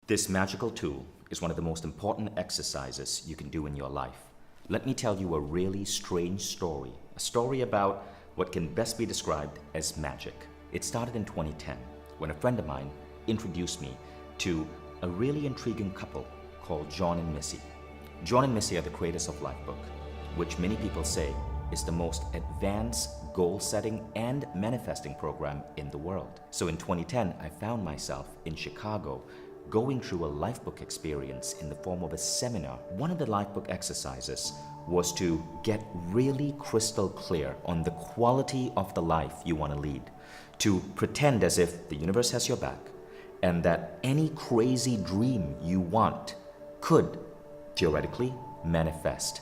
This magical tool is one of the most important exercises you can do in your life. Let me tell you a really strange story, a story about what can best be described as magic. It started in 2010 when a friend of mine introduced me to a really intriguing couple called Jon and Missy. Jon and Missy are the creators of Lifebook, which many people say is the most advanced goal-setting and manifesting program in the world. So in 2010, I found myself in Chicago going through a Lifebook experience in the form of a seminar. One of the Lifebook exercises was to get really crystal clear on the quality of the life you want to lead, to pretend as if the universe has your back and that any crazy dream you want could theoretically manifest.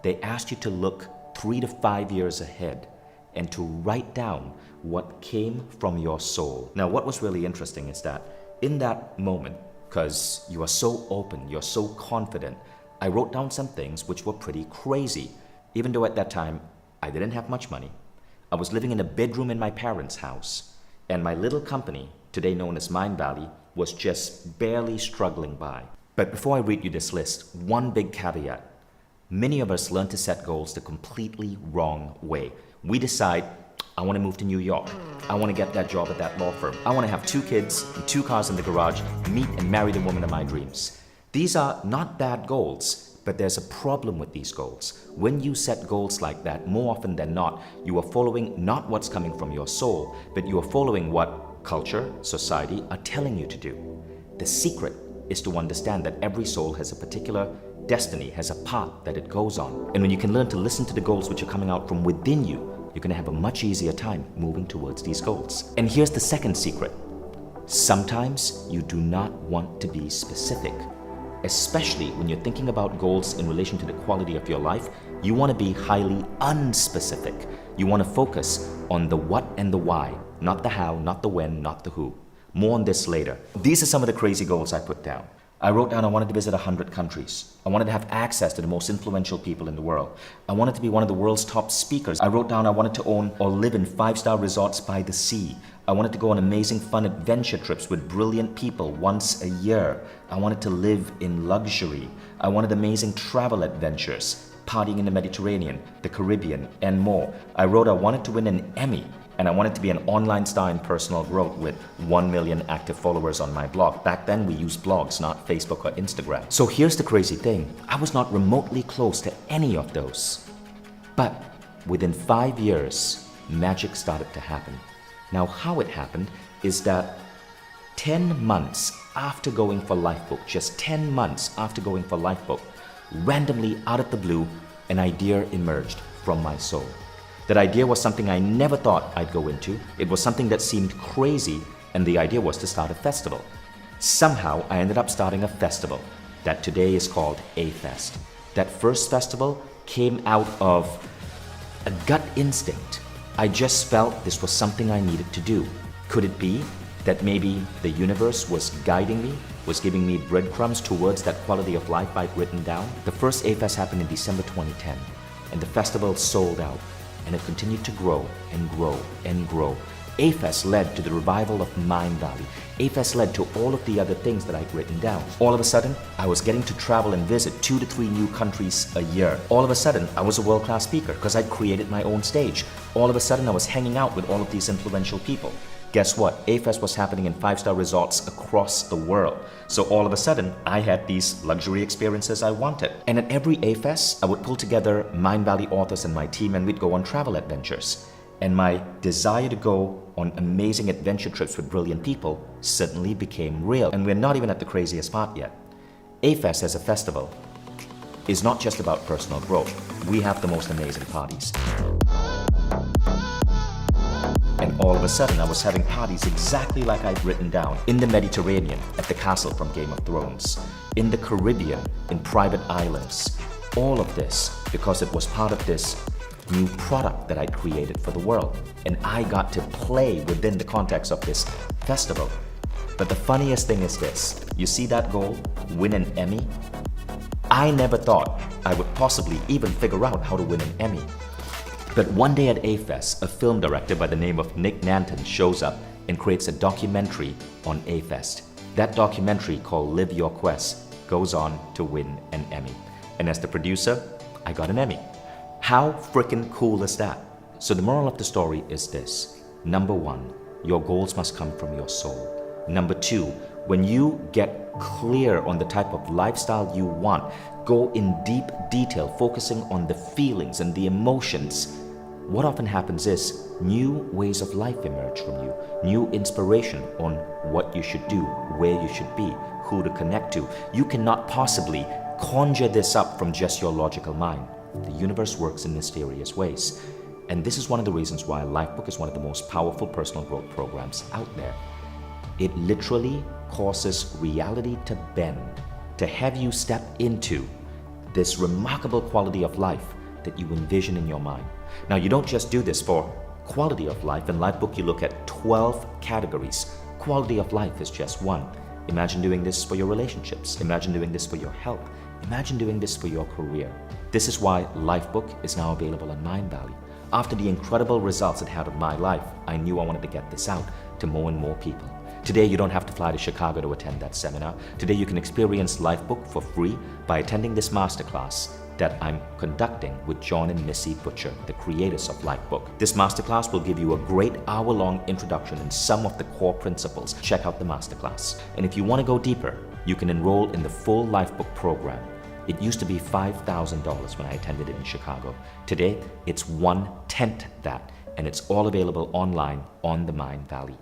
They asked you to look 3 to 5 years ahead and to write down what came from your soul. Now, what was really interesting is that in that moment, because you are so open, you're so confident, I wrote down some things which were pretty crazy. Even though at that time, I didn't have much money. I was living in a bedroom in my parents' house, and my little company, today known as Mindvalley, was just barely struggling by. But before I read you this list, one big caveat. Many of us learn to set goals the completely wrong way. We decide, I want to move to New York. I want to get that job at that law firm. I want to have 2 kids and 2 cars in the garage, meet and marry the woman of my dreams. These are not bad goals, but there's a problem with these goals. When you set goals like that, more often than not, you are following not what's coming from your soul, but you are following what culture, society are telling you to do. The secret is to understand that every soul has a particular destiny, has a path that it goes on. And when you can learn to listen to the goals which are coming out from within you, you're going to have a much easier time moving towards these goals. And here's the second secret. Sometimes you do not want to be specific. Especially when you're thinking about goals in relation to the quality of your life, you want to be highly unspecific. You want to focus on the what and the why, not the how, not the when, not the who. More on this later. These are some of the crazy goals I put down. I wrote down I wanted to visit 100 countries. I wanted to have access to the most influential people in the world. I wanted to be one of the world's top speakers. I wrote down I wanted to own or live in 5-star resorts by the sea. I wanted to go on amazing fun adventure trips with brilliant people once a year. I wanted to live in luxury. I wanted amazing travel adventures, partying in the Mediterranean, the Caribbean, and more. I wrote I wanted to win an Emmy. And I wanted to be an online star in personal growth with 1 million active followers on my blog. Back then we used blogs, not Facebook or Instagram. So here's the crazy thing. I was not remotely close to any of those. But within 5 years, magic started to happen. Now how it happened is that 10 months after going for Lifebook, just 10 months after going for Lifebook, randomly out of the blue, an idea emerged from my soul. That idea was something I never thought I'd go into. It was something that seemed crazy, and the idea was to start a festival. Somehow, I ended up starting a festival that today is called A-Fest. That first festival came out of a gut instinct. I just felt this was something I needed to do. Could it be that maybe the universe was guiding me, was giving me breadcrumbs towards that quality of life I'd written down? The first A-Fest happened in December 2010, and the festival sold out. And it continued to grow and grow and grow. A-Fest led to the revival of Mindvalley. A-Fest led to all of the other things that I'd written down. All of a sudden, I was getting to travel and visit 2 to 3 new countries a year. All of a sudden, I was a world-class speaker because I'd created my own stage. All of a sudden, I was hanging out with all of these influential people. Guess what? A-Fest was happening in 5-star resorts across the world. So all of a sudden, I had these luxury experiences I wanted. And at every A-Fest, I would pull together Mindvalley authors and my team, and we'd go on travel adventures. And my desire to go on amazing adventure trips with brilliant people suddenly became real. And we're not even at the craziest part yet. A-Fest as a festival is not just about personal growth. We have the most amazing parties. And all of a sudden, I was having parties exactly like I'd written down. In the Mediterranean, at the castle from Game of Thrones. In the Caribbean, in private islands. All of this because it was part of this new product that I'd created for the world. And I got to play within the context of this festival. But the funniest thing is this. You see that goal? Win an Emmy? I never thought I would possibly even figure out how to win an Emmy. But one day at A-Fest, a film director by the name of Nick Nanton shows up and creates a documentary on A-Fest. That documentary called Live Your Quest goes on to win an Emmy. And as the producer, I got an Emmy. How freaking cool is that? So the moral of the story is this. Number one, your goals must come from your soul. Number two, when you get clear on the type of lifestyle you want, go in deep detail, focusing on the feelings and the emotions. What often happens is new ways of life emerge from you, new inspiration on what you should do, where you should be, who to connect to. You cannot possibly conjure this up from just your logical mind. The universe works in mysterious ways. And this is one of the reasons why Lifebook is one of the most powerful personal growth programs out there. It literally causes reality to bend, to have you step into this remarkable quality of life that you envision in your mind. Now, you don't just do this for quality of life. In Lifebook, you look at 12 categories. Quality of life is just one. Imagine doing this for your relationships. Imagine doing this for your health. Imagine doing this for your career. This is why Lifebook is now available on Mindvalley. After the incredible results it had on my life, I knew I wanted to get this out to more and more people. Today, you don't have to fly to Chicago to attend that seminar. Today, you can experience Lifebook for free by attending this masterclass that I'm conducting with Jon and Missy Butcher, the creators of Lifebook. This masterclass will give you a great hour-long introduction in some of the core principles. Check out the masterclass. And if you want to go deeper, you can enroll in the full Lifebook program. It used to be $5,000 when I attended it in Chicago. Today, it's 1/10 that, and it's all available online on the Mindvalley